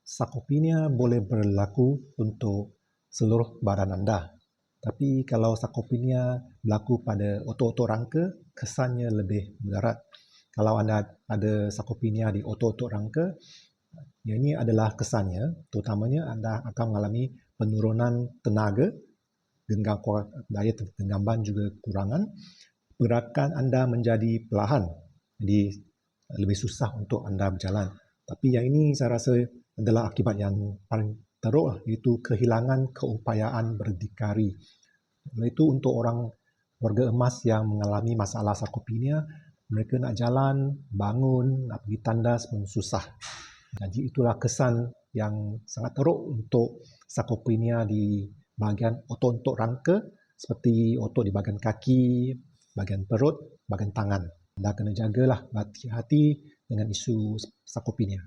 Sarkopenia boleh berlaku untuk seluruh badan anda. Tapi kalau sarkopenia berlaku pada otot-otot rangka, kesannya lebih mudarat. Kalau anda ada sarkopenia di otot-otot rangka, yang ini adalah kesannya, terutamanya anda akan mengalami penurunan tenaga, daya genggaman juga kurangan, pergerakan anda menjadi perlahan, jadi lebih susah untuk anda berjalan. Tapi yang ini saya rasa adalah akibat yang paling teruk, iaitu kehilangan keupayaan berdikari. Oleh itu, untuk orang warga emas yang mengalami masalah sarkopenia, mereka nak jalan, bangun, nak pergi tandas pun susah. Jadi itulah kesan yang sangat teruk untuk sarkopenia di bahagian otot-otot rangka, seperti otot di bahagian kaki, bahagian perut, bahagian tangan. Anda kena jagalah, berhati-hati dengan isu sarkopenia.